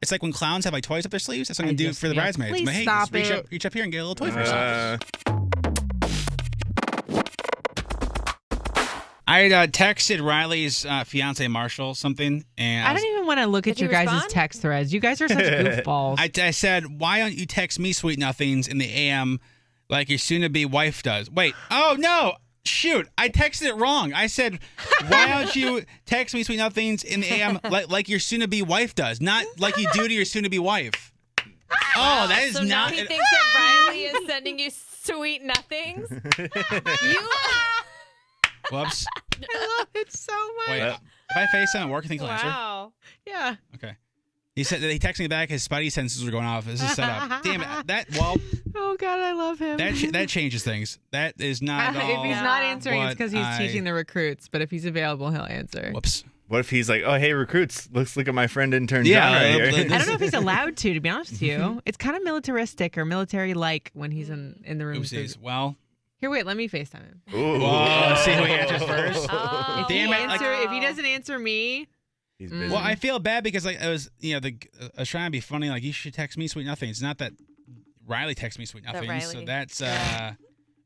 It's like when clowns have like toys up their sleeves. That's what I'm gonna do for the bridesmaids. Please But, hey, stop just reach up here and get a little toy for yourself. I had texted Riley's fiance Marshall something, and I don't even want to look at your guys' respond? text threads. You guys are such goofballs. I said, why don't you text me sweet nothings in the AM like your soon-to-be wife does? Wait, oh no, shoot, I texted it wrong. I said, why don't you text me sweet nothings in the AM like your soon-to-be wife does, not like you do to your soon-to-be wife. Oh, that is so not. now he thinks that Riley is sending you sweet nothings. You. Whoops. I love it so much. Wait, if I FaceTime at work, I think he'll answer. Wow. Yeah. Okay. He said that he texted me back. His spidey senses were going off. This is set up. Damn it. Oh God, I love him. That changes things. That is not at all. If he's not answering, it's because he's what teaching the recruits. But if he's available, he'll answer. Whoops. What if he's like, oh, hey, recruits, let's look at my friend Intern Yeah, John right here. I don't know if he's allowed to be honest with you. It's kind of militaristic or military-like when he's in the room. Oopsies. Well. Here, wait, let me FaceTime him. Ooh. Whoa, see who he answers first. Oh. If he doesn't answer me, He's busy. Well, I feel bad because like I was trying to be funny. Like you should text me sweet nothings. Not that Riley texts me sweet nothings. So Riley. that's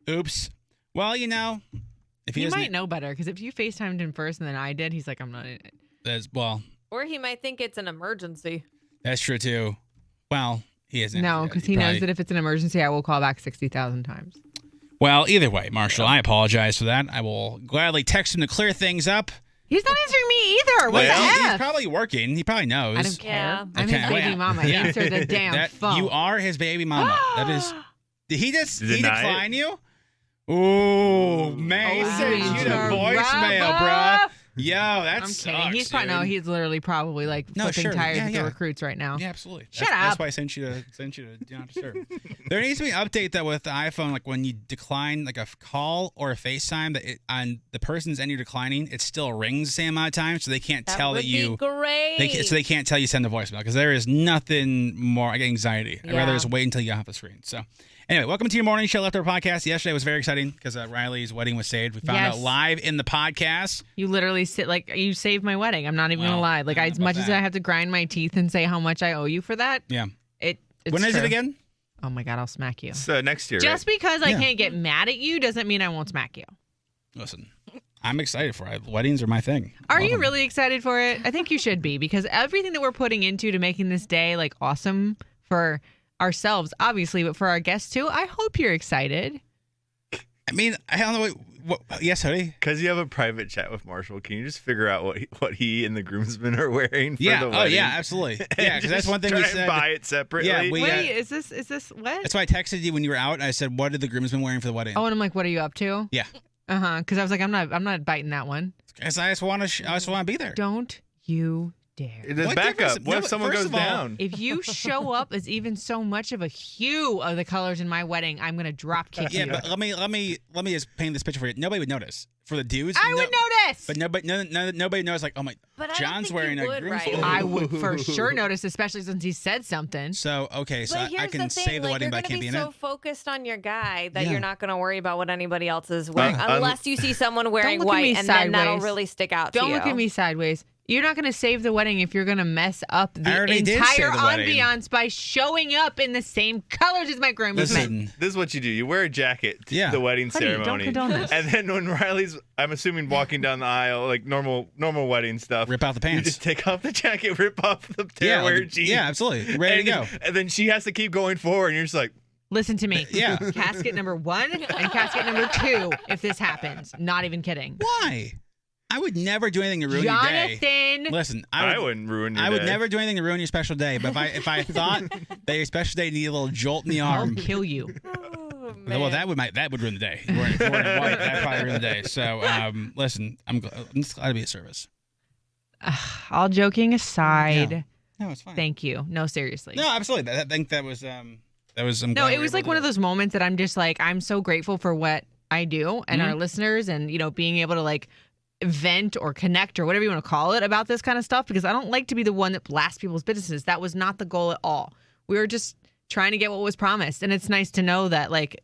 oops. Well, if he doesn't, might know better because if you FaceTimed him first and then I did, he's like, I'm not in it. That's Or he might think it's an emergency. that's true too. Well, he isn't. No, because he knows that if it's an emergency, I will call back 60,000 times. Well, either way, Marshall, I apologize for that. I will gladly text him to clear things up. He's not answering me either. What the He's F? probably working. He probably knows. I don't care. Yeah. I'm his Okay, baby well, mama. yeah. Answer the damn phone. You are his baby mama. That is. Did he Deny decline you? Ooh, man, he Oh, sent you the Rubber. voicemail, bruh. Yo, that I'm sucks, kidding. He's probably dude. he's literally probably like flipping tires with the recruits right now. Yeah, absolutely. Shut That's up. why I sent you to do not disturb. There needs to be an update that with the iPhone, like when you decline like a call or a FaceTime, that on the person's end you're declining, it still rings the same amount of times, so they can't tell that you. Be great. So they can't tell you send a voicemail because there is nothing more. I get anxiety. I'd rather Yeah. just wait until you get off the screen. So. Anyway, welcome to your morning show, Leftover Podcast. Yesterday was very exciting because Riley's wedding was saved. We found out live in the podcast. You literally you saved my wedding. I'm not even gonna Wow. lie. Like as much as I have to grind my teeth and say how much I owe you for that. Yeah. It's When is true. it again? Oh my God, I'll smack you. So next year, Just because I Yeah. can't get mad at you doesn't mean I won't smack you. Listen, I'm excited for it. Weddings are my thing. Are Love you them. really excited for it? I think you should be because everything that we're putting into to making this day like awesome for ourselves, obviously, but for our guests too. I hope you're excited. I mean, I don't know. What yes, hoodie? because you have a private chat with Marshall, can you just figure out what he and the groomsmen are wearing for Yeah. the wedding? Oh, yeah, absolutely. Yeah, because that's one thing try we and said. buy it separately. Yeah, Wait, is this what? That's why I texted you when you were out. I said, "What did the groomsmen wearing for the wedding?" Oh, and I'm like, what are you up to? Yeah. Because I was like, I'm not biting that one. Because I just want to be there. Don't you dare. There's What backup. difference- What no, if someone first goes of all- down? If you show up as even so much of a hue of the colors in my wedding, I'm gonna drop kick Yeah, you. but let me just paint this picture for you. Nobody would notice. For the dudes, I would notice. But nobody knows. Like, oh my, But I don't John's think wearing you a would, groom's. Riley. I would for sure notice, especially since he said something. So okay, so But I here's can the thing, save the like, wedding, but I can't be you're in gonna be it. so focused on your guy that Yeah. you're not gonna worry about what anybody else is wearing, unless you see someone wearing look at me white, and then that'll sideways. really stick out to Don't you. look at me sideways. You're not going to save the wedding if you're going to mess up I the already did entire save the wedding. ambiance by showing up in the same colors as my groomsmen. Listen, This is what you do. You wear a jacket to Yeah. the wedding Honey, don't ceremony. condone this. And then when Riley's, I'm assuming, walking down the aisle, like normal wedding stuff. rip out the You pants. just take off the jacket, rip off the Yeah, tearaway like, jeans. yeah, absolutely. Ready to go. And then she has to keep going forward, and you're just like, Listen to me. Yeah. Casket number 1 and casket number 2 if this happens. Not even kidding. Why? I would never do anything to ruin your day. Jonathan. Listen, I wouldn't ruin your I would day. never do anything to ruin your special day. But if I thought that your special day needed a little jolt in the I'll arm, kill you. Oh, well, man. that would ruin the day. If we're in white, that probably ruin the day. So listen, I'm just glad to be of service. All joking aside, No, it's fine. thank you. No, seriously. No, absolutely. I think that was I'm No, glad we it were was able like to one do of it. those moments that I'm just like, I'm so grateful for what I do and Mm-hmm. our listeners and, being able to like vent or connect or whatever you want to call it about this kind of stuff because I don't like to be the one that blasts people's businesses. That was not the goal at all. We were just trying to get what was promised. And it's nice to know that like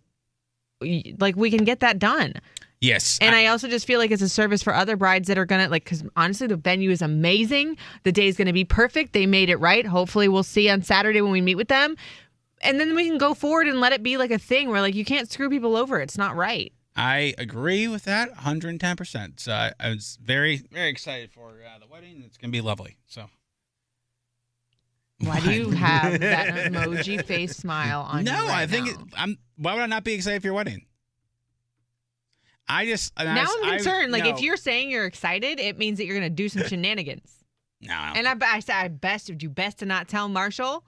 we can get that done. Yes. And I also just feel like it's a service for other brides that are going to, like, because honestly, the venue is amazing. The day is going to be perfect. They made it right. Hopefully, we'll see on Saturday when we meet with them. And then we can go forward and let it be like a thing where, like, you can't screw people over. It's not right. I agree with that 110%. So I was very, very excited for the wedding. It's going to be lovely. So. Why do you have that emoji face smile on you No, right I think now? why would I not be excited for your wedding? I'm concerned. Like, if you're saying you're excited, it means that you're going to do some shenanigans. No. And I said, you best to not tell Marshall,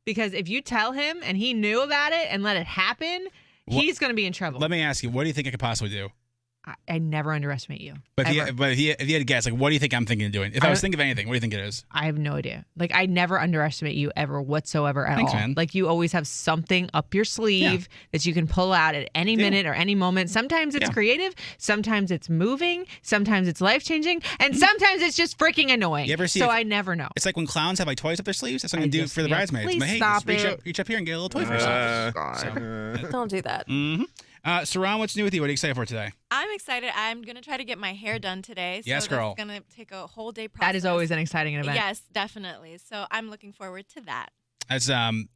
because if you tell him and he knew about it and let it happen, he's going to be in trouble. Let me ask you, what do you think I could possibly do? I never underestimate you. But if you had to guess, like, what do you think I'm thinking of doing? If I was thinking of anything, what do you think it is? I have no idea. Like, I never underestimate you ever whatsoever at Thanks, all. man. Like, you always have something up your sleeve that you can pull out at any minute or any moment. Sometimes it's creative, sometimes it's moving, sometimes it's life-changing, and sometimes it's just freaking annoying. You ever see I never know. It's like when clowns have like toys up their sleeves. That's what I'm gonna do for the bridesmaids. Please But, hey, stop just reach up here and get a little toy for yourself. Don't do that. Saran, what's new with you? What are you excited for today? I'm excited. I'm going to try to get my hair done today. So Yes, girl. It's going to take a whole day process. That is always an exciting event. Yes, definitely. So I'm looking forward to that. As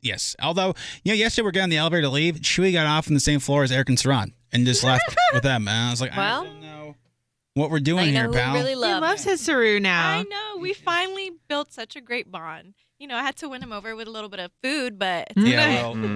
yes. Although, yesterday we're getting on the elevator to leave. Chewy got off on the same floor as Eric and Saran and just left with them. And I was like, I don't know what we're doing here, pal. Really He love loves his Saru now. I know. We finally built such a great bond. I had to win him over with a little bit of food, but Yeah, well,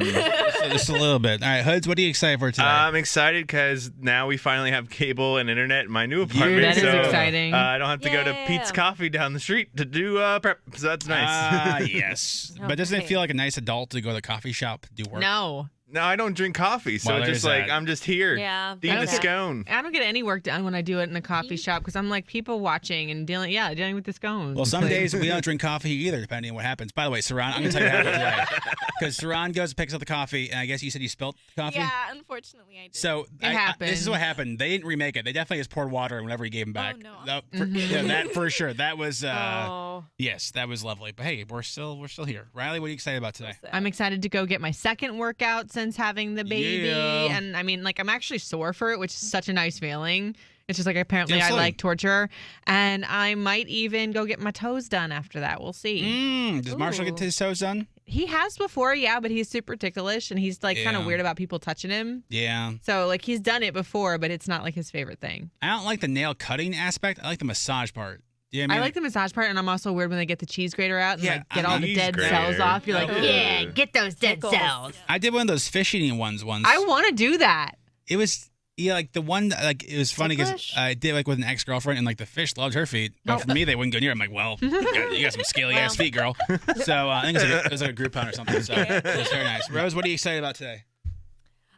just a little bit. All right, Hoods, what are you excited for today? I'm excited because now we finally have cable and internet in my new apartment. That is so, exciting. I don't have to go to Pete's Coffee down the street to do prep. So that's nice. Yes. But doesn't it feel like a nice adult to go to the coffee shop to do work? No. No, I don't drink coffee, so Well, it's just there's like that. I'm just here Yeah. eating a Okay. scone. I don't get any work done when I do it in a coffee shop because I'm like people watching and dealing with the scones. Well, some days we don't drink coffee either, depending on what happens. By the way, Saran, I'm going to tell you what happened today. Because Saran goes and picks up the coffee, and I guess you said you spilt the coffee? yeah, unfortunately I did. So happened. This is what happened. They didn't remake it. They definitely just poured water in whenever he gave him back. no. That for sure. That was Oh. yes, that was lovely. But hey, we're still here. Riley, what are you excited about today? I'm excited to go get my second workout since having the baby. Yeah. And I mean, like, I'm actually sore for it, which is such a nice feeling. It's just like apparently I Absolutely. like torture. And I might even go get my toes done after that. We'll see. Does Marshall get his toes done? He has before, yeah, but he's super ticklish and he's like kind of Yeah. weird about people touching him. Yeah. So like he's done it before, but it's not like his favorite thing. I don't like the nail cutting aspect. I like the massage part. Yeah, I like the massage part, and I'm also weird when they get the cheese grater out and Yeah, like get all the cheese dead grater. cells off. You're like, Ugh. yeah, get those dead Pickles. cells. I did one of those fish eating ones once. I want to do that. It was like the one like it was funny because Ticklish? I did like with an ex-girlfriend and like the fish loved her feet, but for me they wouldn't go near. I'm like, well, you got some scaly ass feet, girl. So I think it was like a Groupon or something. So it was very nice. Rose, what are you excited about today?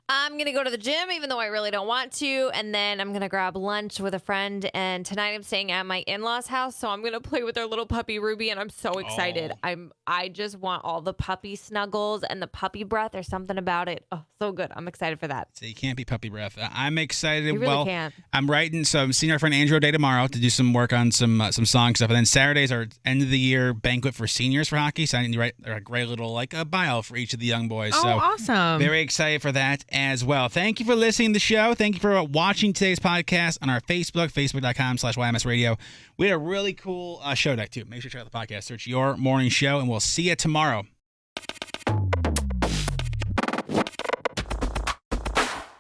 I'm going to go to the gym, even though I really don't want to. And then I'm going to grab lunch with a friend. And tonight I'm staying at my in-laws' house. So I'm going to play with their little puppy, Ruby. And I'm so excited. Oh. I just want all the puppy snuggles and the puppy breath. There's something about it. Oh, so good. I'm excited for that. So you can't be puppy breath. I'm excited. You really well, can't. I'm writing. So I'm seeing our friend Andrew Day tomorrow to do some work on some song stuff, and then Saturday's our end of the year banquet for seniors for hockey. So I need to write a great little like a bio for each of the young boys. Oh, so awesome. very excited for that as well. Thank you for listening to the show. Thank you for watching today's podcast on our Facebook, facebook.com/YMS Radio. We had a really cool show deck too. Make sure to check out the podcast. Search Your Morning Show, and we'll see you tomorrow.